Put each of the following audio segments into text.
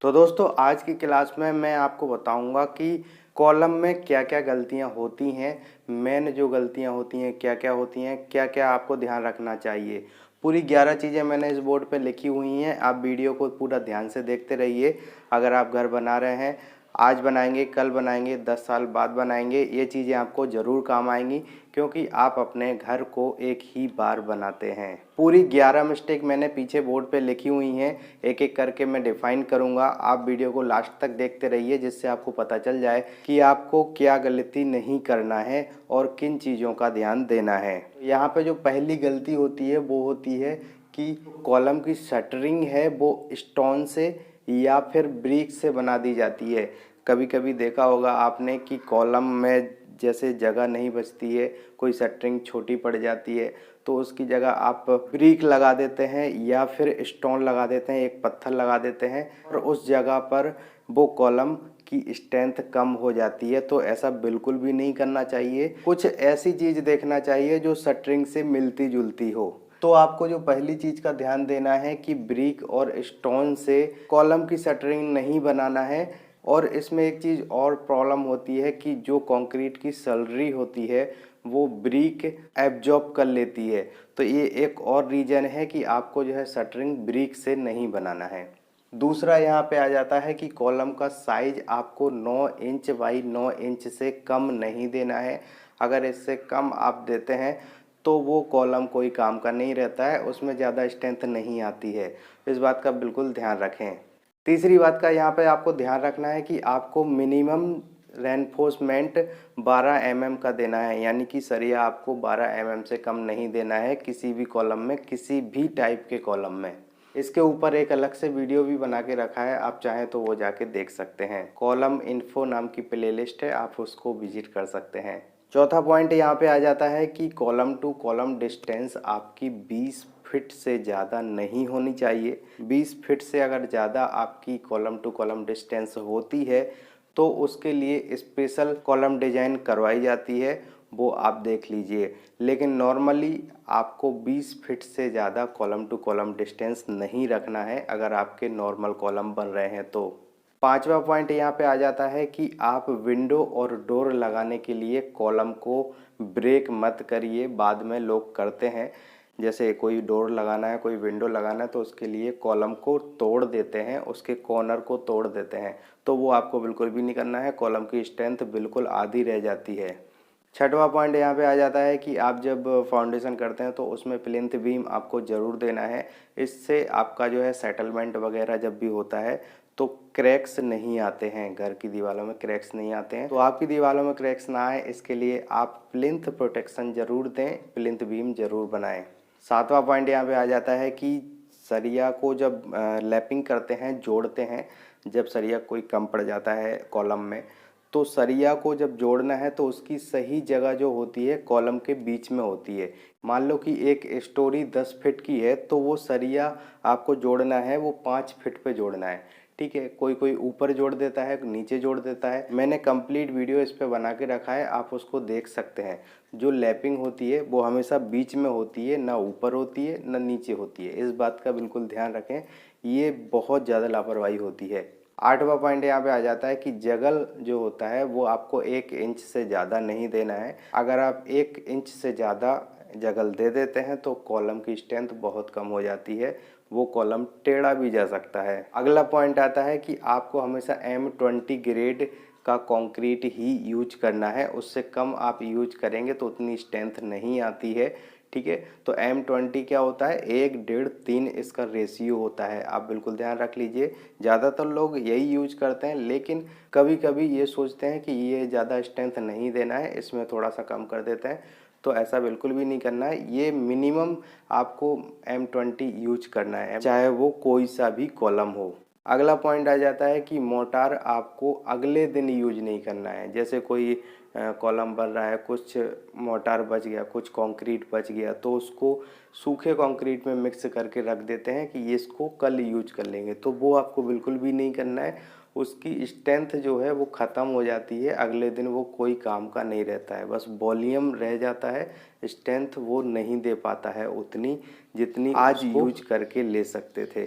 तो दोस्तों आज की क्लास में मैं आपको बताऊंगा कि कॉलम में क्या क्या गलतियां होती हैं, मेन जो गलतियां होती हैं क्या क्या होती हैं, क्या क्या आपको ध्यान रखना चाहिए। पूरी 11 चीज़ें मैंने इस बोर्ड पे लिखी हुई हैं। आप वीडियो को पूरा ध्यान से देखते रहिए। अगर आप घर बना रहे हैं, आज बनाएंगे, कल बनाएंगे, 10 साल बाद बनाएंगे, ये चीज़ें आपको ज़रूर काम आएंगी क्योंकि आप अपने घर को एक ही बार बनाते हैं। पूरी 11 मिस्टेक मैंने पीछे बोर्ड पे लिखी हुई हैं, एक एक करके मैं डिफाइन करूंगा। आप वीडियो को लास्ट तक देखते रहिए जिससे आपको पता चल जाए कि आपको क्या गलती नहीं करना है और किन चीज़ों का ध्यान देना है। यहाँ पे जो पहली गलती होती है वो होती है कि कॉलम की शटरिंग है वो स्टोन से या फिर ब्रिक से बना दी जाती है। कभी कभी देखा होगा आपने कि कॉलम में जैसे जगह नहीं बचती है, कोई शटरिंग छोटी पड़ जाती है तो उसकी जगह आप ब्रिक लगा देते हैं या फिर स्टोन लगा देते हैं, एक पत्थर लगा देते हैं और उस जगह पर वो कॉलम की स्ट्रेंथ कम हो जाती है। तो ऐसा बिल्कुल भी नहीं करना चाहिए। कुछ ऐसी चीज़ देखना चाहिए जो शटरिंग से मिलती जुलती हो। तो आपको जो पहली चीज का ध्यान देना है कि ब्रिक और स्टोन से कॉलम की शटरिंग नहीं बनाना है। और इसमें एक चीज और प्रॉब्लम होती है कि जो कंक्रीट की सलरी होती है वो ब्रिक एब्जॉर्ब कर लेती है। तो ये एक और रीजन है कि आपको जो है शटरिंग ब्रिक से नहीं बनाना है। दूसरा यहाँ पे आ जाता है कि कॉलम का साइज आपको 9 इंच बाई 9 इंच से कम नहीं देना है। अगर इससे कम आप देते हैं तो वो कॉलम कोई काम का नहीं रहता है, उसमें ज़्यादा स्ट्रेंथ नहीं आती है। इस बात का बिल्कुल ध्यान रखें। तीसरी बात का यहाँ पे आपको ध्यान रखना है कि आपको मिनिमम रेनफोर्समेंट 12 mm का देना है, यानी कि सरिया आपको 12 mm से कम नहीं देना है किसी भी कॉलम में, किसी भी टाइप के कॉलम में। इसके ऊपर एक अलग से वीडियो भी बना के रखा है, आप चाहें तो वो जाके देख सकते हैं। कॉलम इन्फो नाम की प्लेलिस्ट है, आप उसको विजिट कर सकते हैं। चौथा पॉइंट यहाँ पे आ जाता है कि कॉलम टू कॉलम डिस्टेंस आपकी 20 फीट से ज़्यादा नहीं होनी चाहिए। 20 फीट से अगर ज़्यादा आपकी कॉलम टू कॉलम डिस्टेंस होती है तो उसके लिए स्पेशल कॉलम डिजाइन करवाई जाती है, वो आप देख लीजिए। लेकिन नॉर्मली आपको 20 फीट से ज़्यादा कॉलम टू कॉलम डिस्टेंस नहीं रखना है अगर आपके नॉर्मल कॉलम बन रहे हैं तो। पांचवा पॉइंट यहाँ पे आ जाता है कि आप विंडो और डोर लगाने के लिए कॉलम को ब्रेक मत करिए। बाद में लोग करते हैं, जैसे कोई डोर लगाना है, कोई विंडो लगाना है तो उसके लिए कॉलम को तोड़ देते हैं, उसके कॉर्नर को तोड़ देते हैं। तो वो आपको बिल्कुल भी नहीं करना है, कॉलम की स्ट्रेंथ बिल्कुल आधी रह जाती है। छठवां पॉइंट यहाँ पे आ जाता है कि आप जब फाउंडेशन करते हैं तो उसमें प्लिंथ बीम आपको ज़रूर देना है। इससे आपका जो है सेटलमेंट वगैरह जब भी होता है तो क्रैक्स नहीं आते हैं, घर की दीवारों में क्रैक्स नहीं आते हैं। तो आपकी दीवारों में क्रैक्स ना आए इसके लिए आप प्लिंथ प्रोटेक्शन ज़रूर दें, प्लिंथ बीम ज़रूर बनाएं। सातवां पॉइंट यहाँ पे आ जाता है कि सरिया को जब लैपिंग करते हैं, जोड़ते हैं, जब सरिया कोई कम पड़ जाता है कॉलम में तो सरिया को जब जोड़ना है तो उसकी सही जगह जो होती है कॉलम के बीच में होती है। मान लो कि एक स्टोरी 10 फीट की है तो वो सरिया आपको जोड़ना है वो 5 फीट पे जोड़ना है। ठीक है, कोई कोई ऊपर जोड़ देता है, नीचे जोड़ देता है। मैंने कंप्लीट वीडियो इस पे बना के रखा है, आप उसको देख सकते हैं। जो लैपिंग होती है वो हमेशा बीच में होती है, ना ऊपर होती है ना नीचे होती है। इस बात का बिल्कुल ध्यान रखें, ये बहुत ज़्यादा लापरवाही होती है। आठवां पॉइंट यहाँ पे आ जाता है कि जगल जो होता है वो आपको 1 इंच से ज़्यादा नहीं देना है। अगर आप 1 इंच से ज़्यादा जगल दे देते हैं तो कॉलम की स्ट्रेंथ बहुत कम हो जाती है, वो कॉलम टेढ़ा भी जा सकता है। अगला पॉइंट आता है कि आपको हमेशा M20 ग्रेड का कंक्रीट ही यूज करना है, उससे कम आप यूज करेंगे तो उतनी स्ट्रेंथ नहीं आती है। ठीक है, तो M20 क्या होता है, 1.5-3 इसका रेशियो होता है, आप बिल्कुल ध्यान रख लीजिए। ज़्यादातर लोग यही यूज करते हैं लेकिन कभी कभी ये सोचते हैं कि ये ज़्यादा स्ट्रेंथ नहीं देना है, इसमें थोड़ा सा कम कर देते हैं। तो ऐसा बिल्कुल भी नहीं करना है, ये मिनिमम आपको M20 यूज करना है, चाहे वो कोई सा भी कॉलम हो। अगला पॉइंट आ जाता है कि मोटार आपको अगले दिन यूज नहीं करना है। जैसे कोई कॉलम बन रहा है, कुछ मोटार बच गया, कुछ कंक्रीट बच गया तो उसको सूखे कंक्रीट में मिक्स करके रख देते हैं कि ये इसको कल यूज कर लेंगे, तो वो आपको बिल्कुल भी नहीं करना है। उसकी स्ट्रेंथ जो है वो ख़त्म हो जाती है, अगले दिन वो कोई काम का नहीं रहता है, बस वॉल्यूम रह जाता है, स्ट्रेंथ वो नहीं दे पाता है उतनी जितनी आज यूज करके ले सकते थे।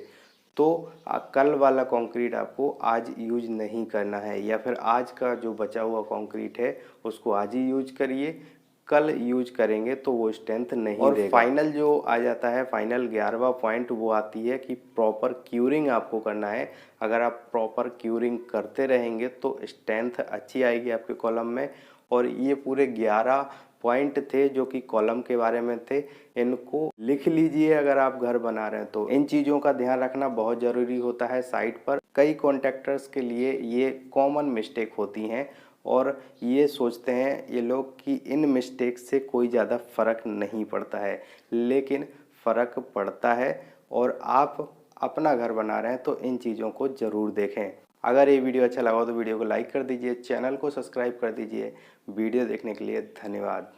तो कल वाला कंक्रीट आपको आज यूज नहीं करना है, या फिर आज का जो बचा हुआ कंक्रीट है उसको आज ही यूज करिए। कल यूज करेंगे तो वो स्ट्रेंथ नहीं देगा। और फाइनल जो आ जाता है, फाइनल 11वां पॉइंट वो आती है कि प्रॉपर क्यूरिंग आपको करना है। अगर आप प्रॉपर क्यूरिंग करते रहेंगे तो स्ट्रेंथ अच्छी आएगी आपके कॉलम में। और ये पूरे 11 पॉइंट थे जो कि कॉलम के बारे में थे, इनको लिख लीजिए अगर आप घर बना रहे हैं तो। इन चीज़ों का ध्यान रखना बहुत ज़रूरी होता है साइट पर। कई कॉन्ट्रैक्टर्स के लिए ये कॉमन मिस्टेक होती हैं और ये सोचते हैं ये लोग कि इन मिस्टेक से कोई ज़्यादा फ़र्क नहीं पड़ता है, लेकिन फ़र्क पड़ता है। और आप अपना घर बना रहे हैं तो इन चीज़ों को ज़रूर देखें। अगर ये वीडियो अच्छा लगा हो तो वीडियो को लाइक कर दीजिए, चैनल को सब्सक्राइब कर दीजिए। वीडियो देखने के लिए धन्यवाद।